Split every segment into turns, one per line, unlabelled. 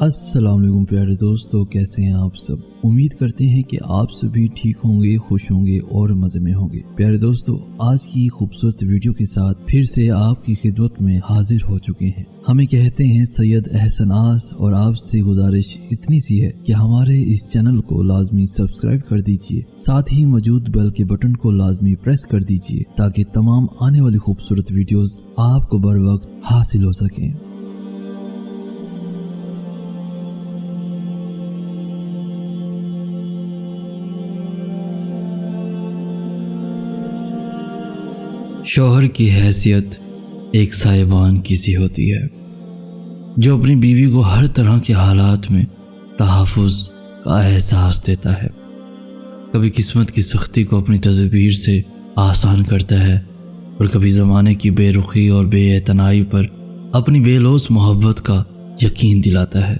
السلام علیکم پیارے دوستو، کیسے ہیں آپ سب؟ امید کرتے ہیں کہ آپ سبھی ٹھیک ہوں گے، خوش ہوں گے اور مزے میں ہوں گے۔ پیارے دوستو، آج کی خوبصورت ویڈیو کے ساتھ پھر سے آپ کی خدمت میں حاضر ہو چکے ہیں۔ ہمیں کہتے ہیں سید احسن آس، اور آپ سے گزارش اتنی سی ہے کہ ہمارے اس چینل کو لازمی سبسکرائب کر دیجئے، ساتھ ہی موجود بیل کے بٹن کو لازمی پریس کر دیجئے تاکہ تمام آنے والی خوبصورت ویڈیوز آپ کو بر وقت حاصل ہو سکیں۔ شوہر کی حیثیت ایک سائبان کی سی ہوتی ہے جو اپنی بیوی کو ہر طرح کے حالات میں تحفظ کا احساس دیتا ہے۔ کبھی قسمت کی سختی کو اپنی تدبیر سے آسان کرتا ہے اور کبھی زمانے کی بے رخی اور بے اعتنائی پر اپنی بے لوث محبت کا یقین دلاتا ہے۔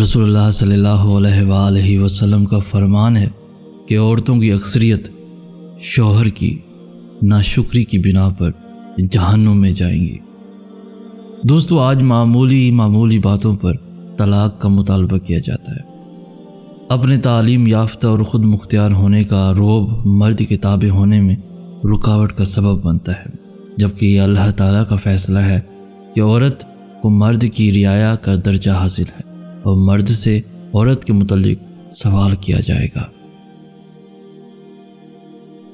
رسول اللہ صلی اللہ علیہ وآلہ وسلم کا فرمان ہے کہ عورتوں کی اکثریت شوہر کی ناشکری کی بنا پر جہنم میں جائیں گی۔ دوستو، آج معمولی باتوں پر طلاق کا مطالبہ کیا جاتا ہے۔ اپنے تعلیم یافتہ اور خود مختار ہونے کا رعب مرد کے تابع ہونے میں رکاوٹ کا سبب بنتا ہے، جبکہ یہ اللہ تعالیٰ کا فیصلہ ہے کہ عورت کو مرد کی رعایا کا درجہ حاصل ہے اور مرد سے عورت کے متعلق سوال کیا جائے گا۔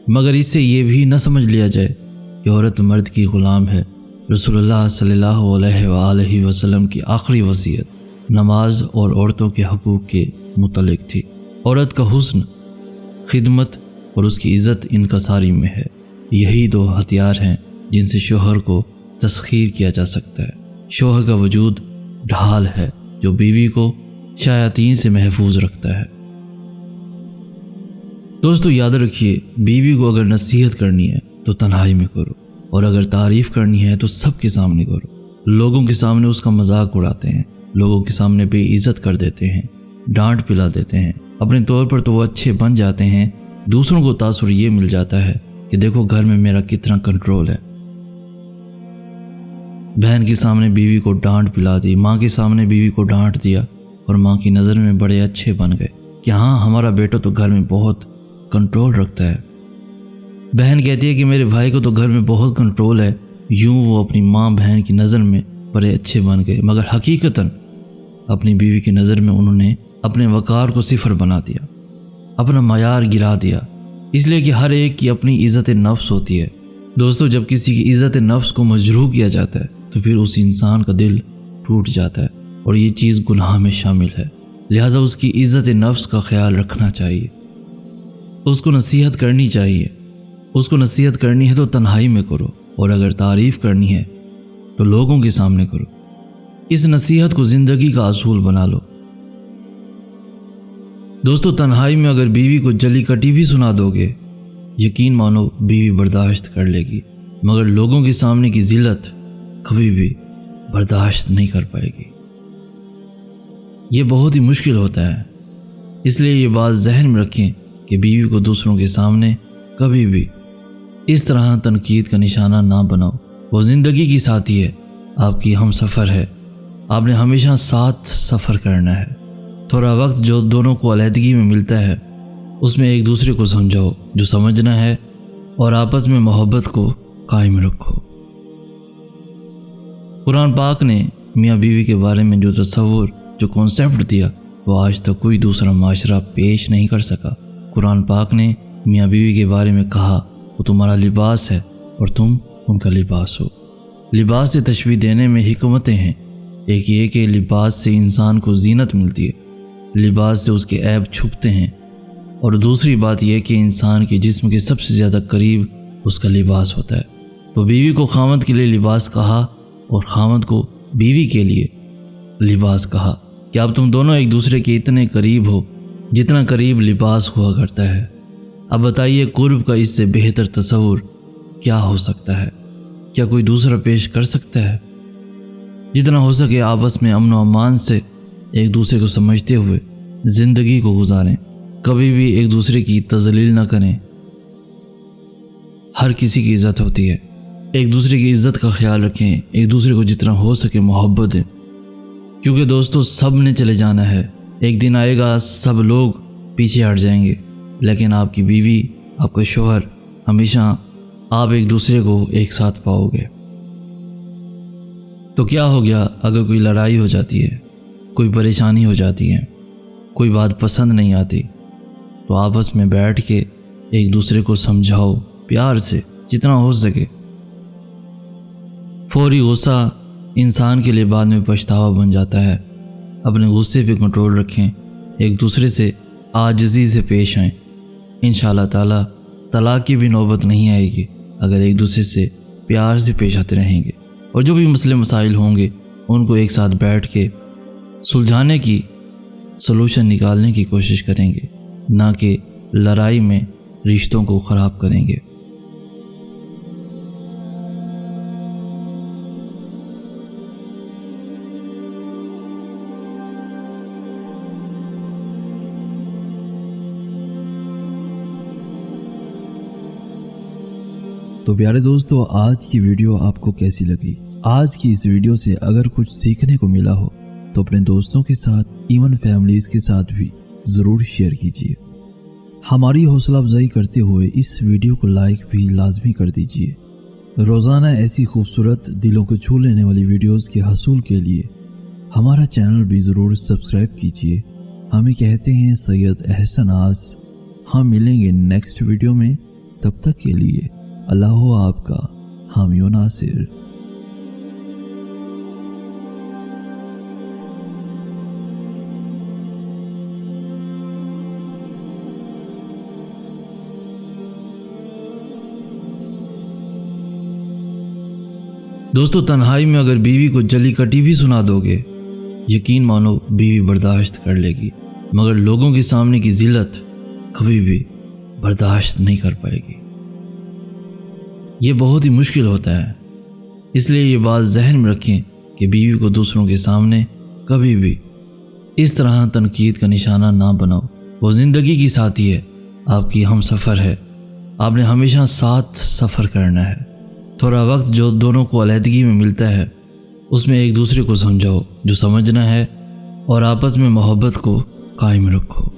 مگر اس سے یہ بھی نہ سمجھ لیا جائے کہ عورت مرد کی غلام ہے۔ رسول اللہ صلی اللہ علیہ وآلہ وسلم کی آخری وصیت نماز اور عورتوں کے حقوق کے متعلق تھی۔ عورت کا حسن، خدمت اور اس کی عزت انکساری میں ہے۔ یہی دو ہتھیار ہیں جن سے شوہر کو تسخیر کیا جا سکتا ہے۔ شوہر کا وجود ڈھال ہے جو بیوی کو شیاطین سے محفوظ رکھتا ہے۔ دوستو، یاد رکھیے، بیوی کو اگر نصیحت کرنی ہے تو تنہائی میں کرو، اور اگر تعریف کرنی ہے تو سب کے سامنے کرو۔ لوگوں کے سامنے اس کا مذاق اڑاتے ہیں، لوگوں کے سامنے بے عزت کر دیتے ہیں، ڈانٹ پلا دیتے ہیں۔ اپنے طور پر تو وہ اچھے بن جاتے ہیں، دوسروں کو تاثر یہ مل جاتا ہے کہ دیکھو گھر میں میرا کتنا کنٹرول ہے۔ بہن کے سامنے بیوی کو ڈانٹ پلا دی، ماں کے سامنے بیوی کو ڈانٹ دیا، اور ماں کی نظر میں بڑے اچھے بن گئے کہ ہاں، ہمارا بیٹا تو گھر میں بہت کنٹرول رکھتا ہے۔ بہن کہتی ہے کہ میرے بھائی کو تو گھر میں بہت کنٹرول ہے۔ یوں وہ اپنی ماں بہن کی نظر میں بڑے اچھے بن گئے، مگر حقیقتاً اپنی بیوی کی نظر میں انہوں نے اپنے وقار کو صفر بنا دیا، اپنا معیار گرا دیا، اس لیے کہ ہر ایک کی اپنی عزت نفس ہوتی ہے۔ دوستو، جب کسی کی عزت نفس کو مجروح کیا جاتا ہے تو پھر اس انسان کا دل ٹوٹ جاتا ہے، اور یہ چیز گناہ میں شامل ہے۔ لہٰذا اس کی عزت نفس کا خیال رکھنا چاہیے، اس کو نصیحت کرنی چاہیے۔ اس کو نصیحت کرنی ہے تو تنہائی میں کرو، اور اگر تعریف کرنی ہے تو لوگوں کے سامنے کرو۔ اس نصیحت کو زندگی کا اصول بنا لو۔ دوستو، تنہائی میں اگر بیوی کو جلی کٹی بھی سنا دو گے، یقین مانو بیوی برداشت کر لے گی، مگر لوگوں کے سامنے کی ذلت کبھی بھی برداشت نہیں کر پائے گی۔ یہ بہت ہی مشکل ہوتا ہے، اس لیے یہ بات ذہن میں رکھیں کہ بیوی کو دوسروں کے سامنے کبھی بھی اس طرح تنقید کا نشانہ نہ بناؤ۔ وہ زندگی کی ساتھی ہے، آپ کی ہم سفر ہے، آپ نے ہمیشہ ساتھ سفر کرنا ہے۔ تھوڑا وقت جو دونوں کو علیحدگی میں ملتا ہے، اس میں ایک دوسرے کو سمجھاؤ جو سمجھنا ہے، اور آپس میں محبت کو قائم رکھو۔ قرآن پاک نے میاں بیوی کے بارے میں جو تصور، جو کانسیپٹ دیا، وہ آج تک کوئی دوسرا معاشرہ پیش نہیں کر سکا۔ قرآن پاک نے میاں بیوی کے بارے میں کہا، وہ تمہارا لباس ہے اور تم ان کا لباس ہو۔ لباس سے تشبیہ دینے میں حکمتیں ہیں۔ ایک یہ کہ لباس سے انسان کو زینت ملتی ہے، لباس سے اس کے عیب چھپتے ہیں، اور دوسری بات یہ کہ انسان کے جسم کے سب سے زیادہ قریب اس کا لباس ہوتا ہے۔ تو بیوی کو خاوند کے لیے لباس کہا، اور خاوند کو بیوی کے لیے لباس کہا کہ اب تم دونوں ایک دوسرے کے اتنے قریب ہو جتنا قریب لباس ہوا کرتا ہے۔ اب بتائیے، قرب کا اس سے بہتر تصور کیا ہو سکتا ہے؟ کیا کوئی دوسرا پیش کر سکتا ہے؟ جتنا ہو سکے آپس میں امن و امان سے ایک دوسرے کو سمجھتے ہوئے زندگی کو گزاریں، کبھی بھی ایک دوسرے کی تذلیل نہ کریں۔ ہر کسی کی عزت ہوتی ہے، ایک دوسرے کی عزت کا خیال رکھیں، ایک دوسرے کو جتنا ہو سکے محبت دیں۔ کیونکہ دوستو سب نے چلے جانا ہے، ایک دن آئے گا سب لوگ پیچھے ہٹ جائیں گے، لیکن آپ کی بیوی، آپ کا شوہر، ہمیشہ آپ ایک دوسرے کو ایک ساتھ پاؤ گے۔ تو کیا ہو گیا اگر کوئی لڑائی ہو جاتی ہے، کوئی پریشانی ہو جاتی ہے، کوئی بات پسند نہیں آتی، تو آپس میں بیٹھ کے ایک دوسرے کو سمجھاؤ پیار سے جتنا ہو سکے۔ فوری غصہ انسان کے لیے بعد میں پچھتاوا بن جاتا ہے۔ اپنے غصے پہ کنٹرول رکھیں، ایک دوسرے سے عاجزی سے پیش آئیں، انشاءاللہ تعالی طلاق کی بھی نوبت نہیں آئے گی اگر ایک دوسرے سے پیار سے پیش آتے رہیں گے، اور جو بھی مسئلے مسائل ہوں گے ان کو ایک ساتھ بیٹھ کے سلجھانے کی، سلوشن نکالنے کی کوشش کریں گے، نہ کہ لڑائی میں رشتوں کو خراب کریں گے۔
تو پیارے دوستو، آج کی ویڈیو آپ کو کیسی لگی؟ آج کی اس ویڈیو سے اگر کچھ سیکھنے کو ملا ہو تو اپنے دوستوں کے ساتھ، ایون فیملیز کے ساتھ بھی ضرور شیئر کیجیے۔ ہماری حوصلہ افزائی کرتے ہوئے اس ویڈیو کو لائک بھی لازمی کر دیجیے۔ روزانہ ایسی خوبصورت دلوں کو چھو لینے والی ویڈیوز کے حصول کے لیے ہمارا چینل بھی ضرور سبسکرائب کیجیے۔ ہمیں کہتے ہیں سید احسن آس۔ ہم ملیں گے نیکسٹ ویڈیو میں، تب تک کے لیے اللہ ہو آپ کا حامی و ناصر۔
دوستو تنہائی میں اگر بیوی کو جلی کٹی بھی سنا دو گے، یقین مانو بیوی برداشت کر لے گی، مگر لوگوں کے سامنے کی ذلت کبھی بھی برداشت نہیں کر پائے گی۔ یہ بہت ہی مشکل ہوتا ہے، اس لیے یہ بات ذہن میں رکھیں کہ بیوی کو دوسروں کے سامنے کبھی بھی اس طرح تنقید کا نشانہ نہ بناؤ۔ وہ زندگی کی ساتھی ہے، آپ کی ہم سفر ہے، آپ نے ہمیشہ ساتھ سفر کرنا ہے۔ تھوڑا وقت جو دونوں کو علیحدگی میں ملتا ہے اس میں ایک دوسرے کو سمجھاؤ جو سمجھنا ہے، اور آپس میں محبت کو قائم رکھو۔